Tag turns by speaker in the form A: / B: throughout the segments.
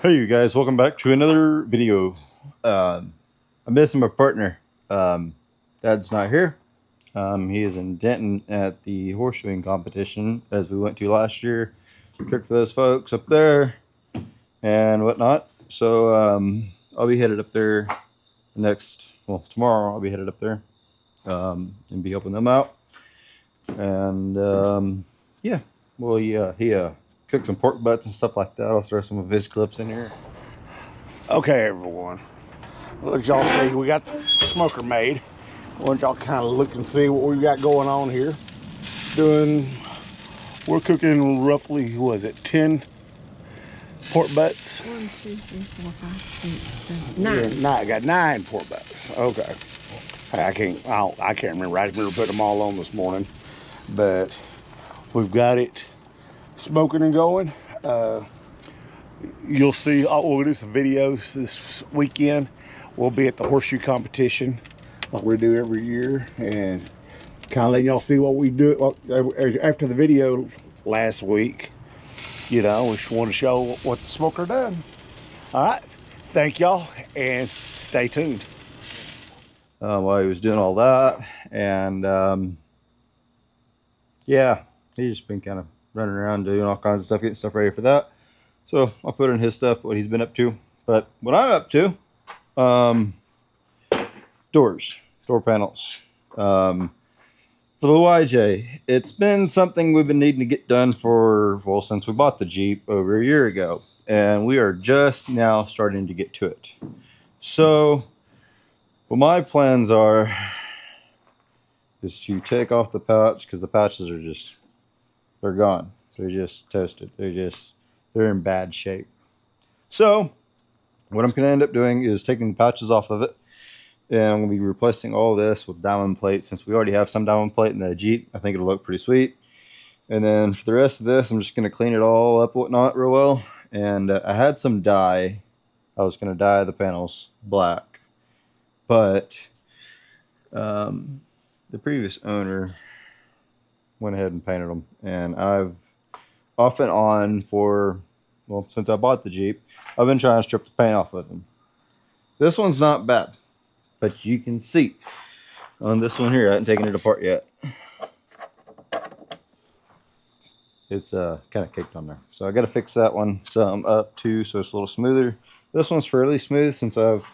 A: Hey you guys, welcome back to another video. I'm missing my partner. Dad's not here. He is in Denton at the horseshoeing competition as we went to last year. Cooked for those folks up there and whatnot. So I'll be headed up there tomorrow I'll be headed up there and be helping them out. And yeah, well he cooked some pork butts and stuff like that. I'll throw some of his clips in here.
B: Okay, everyone. Let y'all see, we got the smoker made. I want y'all kind of look and see what we got going on here. We're cooking roughly, what is it, 10 pork butts?
C: 1, 2, 3, 4, 5, 6, 7, 9.
B: I got 9 pork butts. Okay. I can't remember. I remember putting them all on this morning, but we've got it smoking and going. You'll see, we'll do some videos this weekend. We'll be at the horseshoe competition like we do every year, and kind of letting y'all see what we do after the video last week. You know, we just want to show what the smoker done. All right, thank y'all and stay tuned.
A: While he was doing all that, and yeah, he's just been kind of running around doing all kinds of stuff, getting stuff ready for that. So I'll put in his stuff, what he's been up to. But what I'm up to, door panels. For the YJ, it's been something we've been needing to get done since we bought the Jeep over a year ago. And we are just now starting to get to it. So what my plans are is to take off the pouch, because the pouches are they're gone. They're just toasted. They're in bad shape. So what I'm going to end up doing is taking the pouches off of it, and I'm going to be replacing all this with diamond plate. Since we already have some diamond plate in the Jeep, I think it'll look pretty sweet. And then for the rest of this, I'm just going to clean it all up whatnot real well. And I had some dye. I was going to dye the panels black, but the previous owner went ahead and painted them, and I've off and on since I bought the Jeep, I've been trying to strip the paint off of them. This one's not bad, but you can see on this one here, I haven't taken it apart yet. It's kind of caked on there. So I got to fix that one some up too, so it's a little smoother. This one's fairly smooth since I've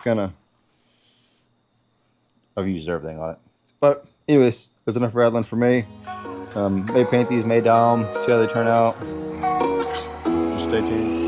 A: used everything on it. But anyways, that's enough rattling for me. May paint these, may dye them, see how they turn out. Just stay tuned.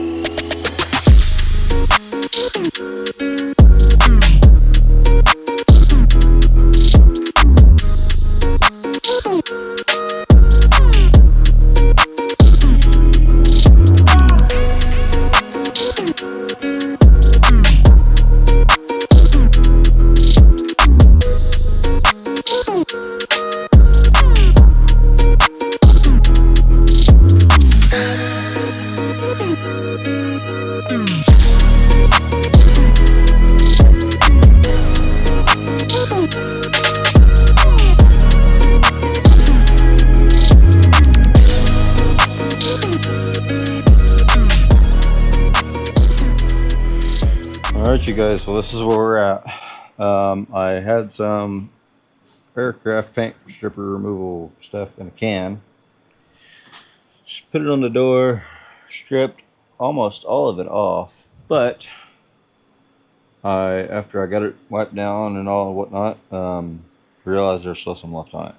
A: Alright, you guys, well, this is where we're at. I had some aircraft paint stripper removal stuff in a can. Just put it on the door, stripped almost all of it off, but after I got it wiped down and all and whatnot, realized there's still some left on it.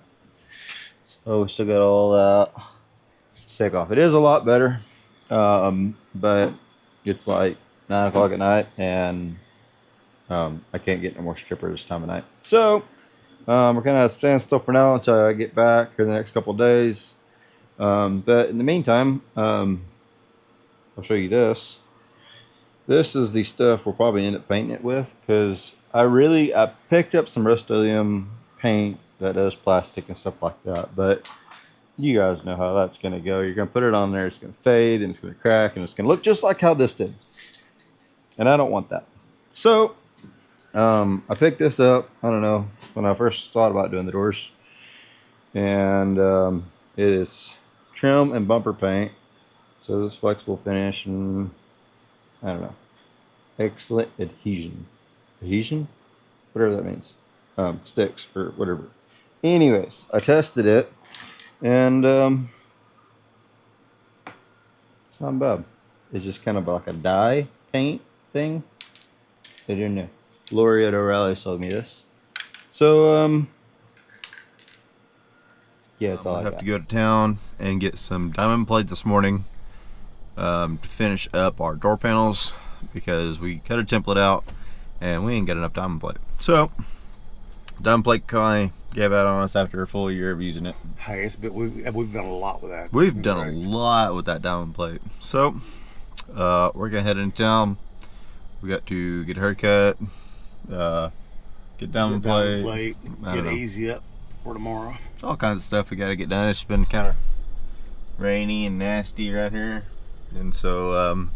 A: So we still got all that to take off. It is a lot better, but it's like 9 o'clock at night, and I can't get no more stripper this time of night. So we're kind of at a standstill for now until I get back here in the next couple of days. But in the meantime, I'll show you this. This is the stuff we'll probably end up painting it with, because I picked up some Rust-Oleum paint that does plastic and stuff like that, but you guys know how that's going to go. You're going to put it on there, it's going to fade, and it's going to crack, and it's going to look just like how this did. And I don't want that. So I picked this up, I don't know, when I first thought about doing the doors. And it is trim and bumper paint. So this flexible finish, and I don't know. Excellent adhesion. Adhesion? Whatever that means. Sticks or whatever. Anyways, I tested it and it's not bad. It's just kind of like a dye paint thing. I don't know. Lori at O'Reilly sold me this. So yeah, it's all I have to go to town and get some diamond plate this morning to finish up our door panels because we cut a template out and we ain't got enough diamond plate. So diamond plate kind of gave out on us after a full year of using it.
B: Hey, it's been, we've done a lot with that.
A: We've done a lot with that diamond plate. So we're gonna head into town. We got to get a haircut, get diamond plate,
B: get easy up for tomorrow.
A: All kinds of stuff we got to get done. It's been kind of rainy and nasty right here, and so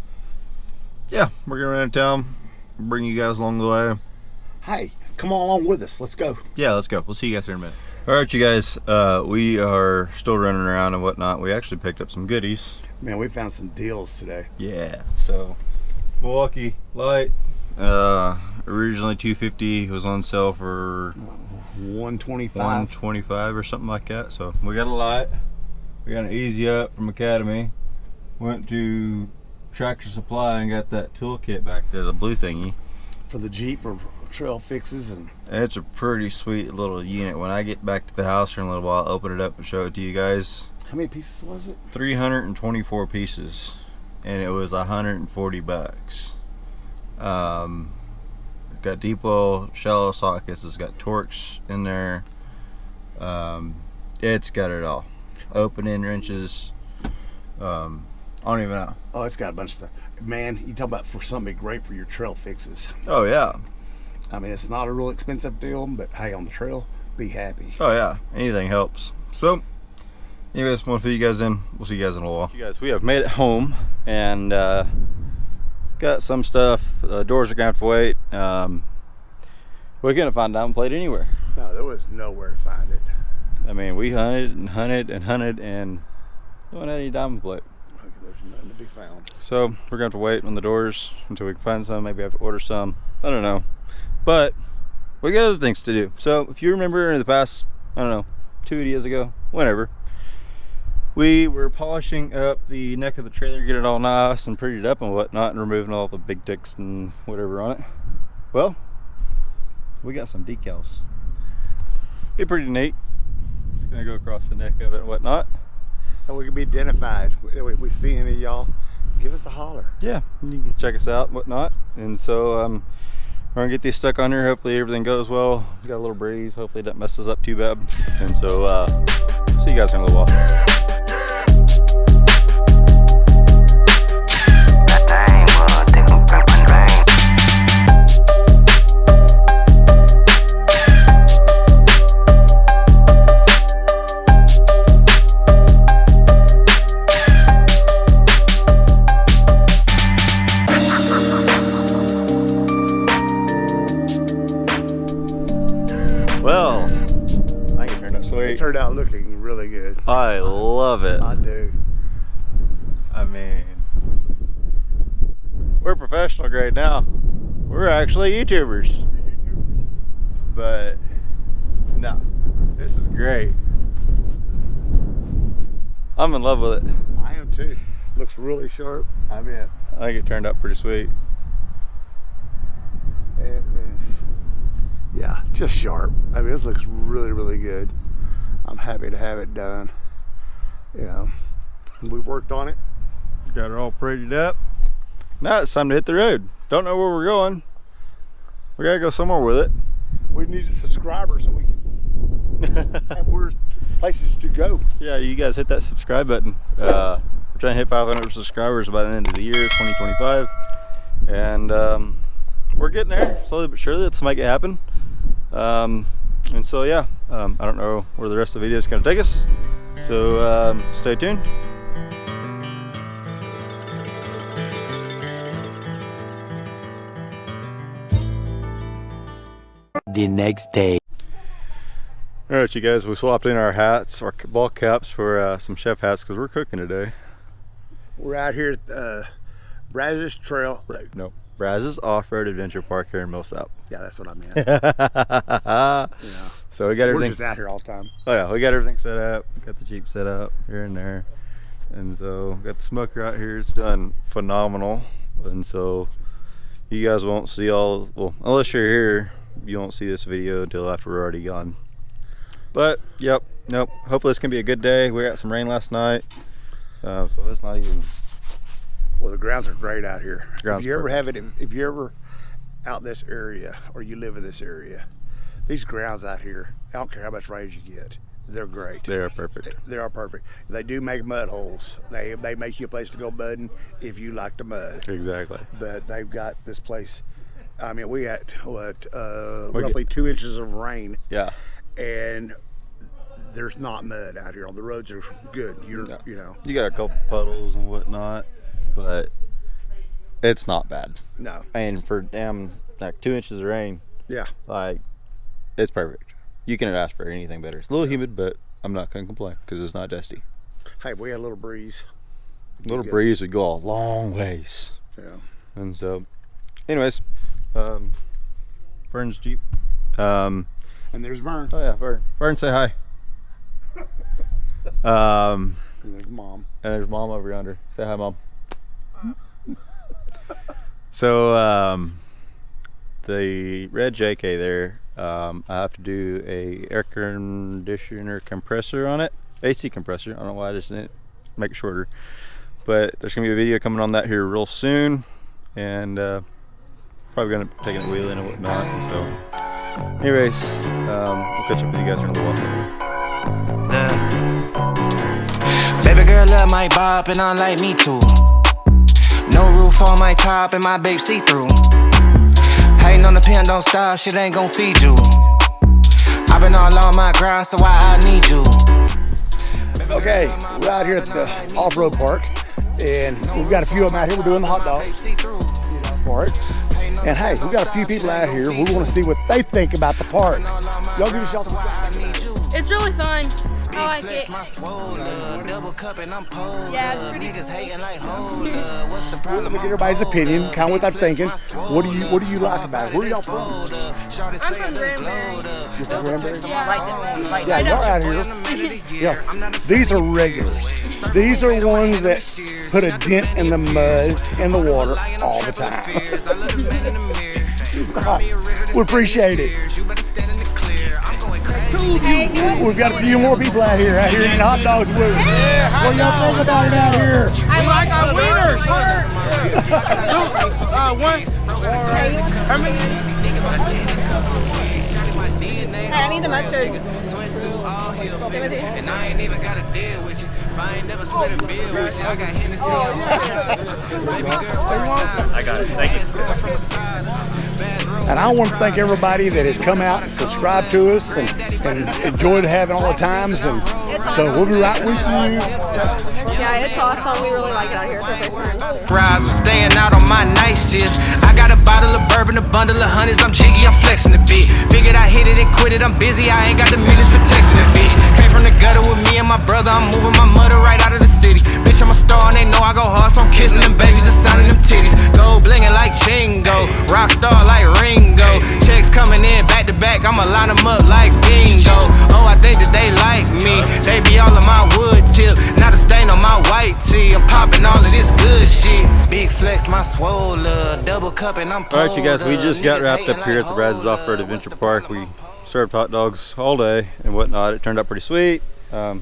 A: yeah, we're gonna run into town, bring you guys along the way.
B: Hey, come on along with us. Let's go.
A: Yeah, let's go. We'll see you guys here in a minute. All right, you guys, we are still running around and whatnot. We actually picked up some goodies.
B: Man, we found some deals today.
A: Yeah, so Milwaukee Light, originally $250, was on sale for $125 or something like that. So we got a light. We got an Easy Up from Academy. Went to Tractor Supply and got that toolkit back there, the blue thingy.
B: For the Jeep or trail fixes. And
A: it's a pretty sweet little unit. When I get back to the house here in a little while, I'll open it up and show it to you guys.
B: How many pieces was it?
A: 324 pieces. And it was $140. Got deep well, shallow sockets. It's got Torx in there. It's got it all. Open end wrenches. I don't even know.
B: Oh, it's got a bunch of stuff. Man, you talk about for something great for your trail fixes.
A: Oh yeah.
B: I mean, it's not a real expensive deal, but hey, on the trail, be happy.
A: Oh yeah, anything helps. So anyways, want to fill you guys in. We'll see you guys in a little while. You guys, we have made it home and got some stuff. Doors are gonna have to wait. We couldn't find diamond plate anywhere.
B: No, there was nowhere to find it.
A: I mean, we hunted and hunted and hunted and don't have any diamond plate.
B: Okay, there's nothing to be found.
A: So we're gonna have to wait on the doors until we can find some. Maybe have to order some. I don't know. But we got other things to do. So if you remember in the past, I don't know, 2 videos ago, whenever, we were polishing up the neck of the trailer, get it all nice and prettied up and whatnot, and removing all the big ticks and whatever on it. Well, we got some decals. They're pretty neat. It's gonna go across the neck of it and whatnot.
B: And we can be identified. We see any of y'all, give us a holler.
A: Yeah, you can check us out and whatnot. And so we're gonna get these stuck on here. Hopefully everything goes well. We got a little breeze. Hopefully it doesn't mess us up too bad. And so see you guys in a little while. Well, I think it turned out sweet.
B: It turned out looking really good.
A: I love it.
B: I do.
A: I mean, we're professional grade now. We're actually YouTubers. But no, this is great. I'm in love with it.
B: I am too. Looks really sharp. I mean,
A: I think it turned out pretty sweet.
B: it is, yeah, just sharp. I mean, this looks really, really good. I'm happy to have it done. You know, we worked on it.
A: Got it all prettied up. Now it's time to hit the road. Don't know where we're going. We gotta go somewhere with it.
B: We need a subscriber so we can have places to go.
A: Yeah, you guys hit that subscribe button. We're trying to hit 500 subscribers by the end of the year, 2025. And we're getting there, slowly but surely. Let's make it happen. And so yeah, I don't know where the rest of the video is going to take us. So stay tuned.
D: The next day.
A: All right, you guys, we swapped in our hats, our ball caps for some chef hats because we're cooking today.
B: We're out here at Brazos Trail.
A: No, Brazos Off-Road Adventure Park here in Millsap.
B: Yeah, that's what I meant.
A: Yeah. So we got
B: We're
A: everything.
B: just out here all the time.
A: Oh yeah, we got everything set up. Got the Jeep set up here and there, and so got the smoker out here. It's done phenomenal, and so you guys won't see all. Well, unless you're here, you won't see this video until after we're already gone. But yep, nope. Hopefully it's gonna be a good day. We got some rain last night, so it's not even.
B: Well, the grounds are great out here.
A: Ground's
B: If you ever
A: perfect.
B: have it, if you're ever out this area or you live in this area, these grounds out here, I don't care how much rain you get, they're great.
A: They are perfect.
B: They are perfect. They do make mud holes. They make you a place to go mudding if you like to mud.
A: Exactly.
B: But they've got this place. I mean, we had roughly 2 inches of rain,
A: Yeah.
B: and there's not mud out here. The roads are good. You know,
A: You got a couple puddles and whatnot, but it's not bad.
B: no,
A: And for damn like 2 inches of rain,
B: yeah.
A: like it's perfect. You couldn't ask for anything better. It's a little humid, but I'm not gonna complain because it's not dusty.
B: Hey, we had a little breeze.
A: A little
B: Good.
A: breeze would go a long ways.
B: Yeah.
A: And so, anyways, Vern's Jeep.
B: And there's Vern.
A: Oh yeah, Vern. Vern, say hi.
B: And there's Mom.
A: And there's Mom over yonder. Say hi, Mom. So, the red JK there, I have to do a air conditioner compressor on it. AC compressor. I don't know why I just didn't make it shorter. But there's going to be a video coming on that here real soon. And probably going to be taking a wheel in and whatnot. So, anyways, we'll catch up with you guys here in a little while.
E: Baby girl love my bop and I like me too. No roof on my top and my babe see through. Hating on the pen, don't stop, shit ain't gon' feed you. I've been all on my grind, so why I need you.
B: Okay, we're out here at the off-road park, and we've got a few of them out here. We're doing the hot dog for it. And hey, we got a few people out here. We want to see what they think about the park. Y'all give us y'all some.
F: It's really fun. I like it.
E: Yeah,
F: Yeah, it's pretty
B: Look at everybody's opinion, kind of what they're thinking. What do you like about it? Where are y'all from?
F: I'm from Granbury.
B: You're from Granbury?
F: Yeah.
B: Yeah, y'all out here. Yeah, these are regulars. These are ones that put a dent in the mud and the water all the time. We appreciate it. We've got a few more people out here eating hot dogs with us. What y'all think about it out here?
F: I like our wieners. Hey, I need the mustard.
E: And I ain't even gotta deal with you. If I ain't never split a bill with you, I got Hennessy on my shop. Baby girl, I got it. Thank you.
B: And I want to thank everybody that has come out and subscribed to us and enjoyed having all the times. And so we'll be right with you.
F: Yeah, it's awesome. We really like it out here for the first time.
E: Rise, I'm staying out on my night shift. I got a bottle of bourbon, a bundle of hundreds. I'm jiggy, I'm flexing the beat. Figured I hit it and quit it. I'm busy, I ain't got the minutes for texting the beach. Came from the gutter with me and my brother. I'm moving my mother right out of the city. Bitch, I'm a star and they know I go hard, so I'm kissing them babies and signing them titties. Gold blinging like Chingo, rock star like Ringo. Checks coming in back to back, I'ma line them up like bingo. Oh, I think that they like me. They be all on my wood tip, not a stain on my white tee. I'm popping all of this good shit. Big flex, my swole, double cup and I'm
A: All right, you guys, we just got wrapped up here at the Brazos Off-Road Adventure Park. We served hot dogs all day and whatnot. It turned out pretty sweet. I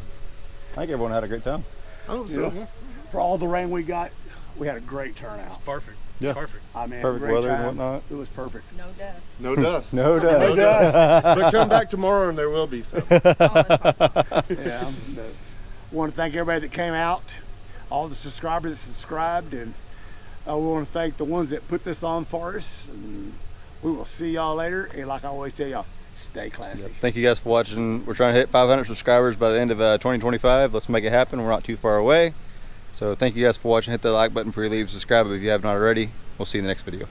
A: think everyone had a great time.
B: For all the rain we got, we had a great turnout.
G: Perfect.
A: Yeah.
G: Perfect.
B: I mean,
A: Perfect
B: great
A: weather and
B: time.
A: whatnot.
B: It was perfect.
C: No dust.
G: No dust.
A: No doubt.
G: But come back tomorrow and there will be some.
B: Yeah. Want to thank everybody that came out, all the subscribers that subscribed, and I want to thank the ones that put this on for us. And we will see y'all later. And like I always tell y'all, stay classy.
A: Thank you guys for watching. We're trying to hit 500 subscribers by the end of 2025. Let's make it happen. We're not too far away. So thank you guys for watching. Hit that like button before you leave. Subscribe if you haven't already. We'll see you in the next video.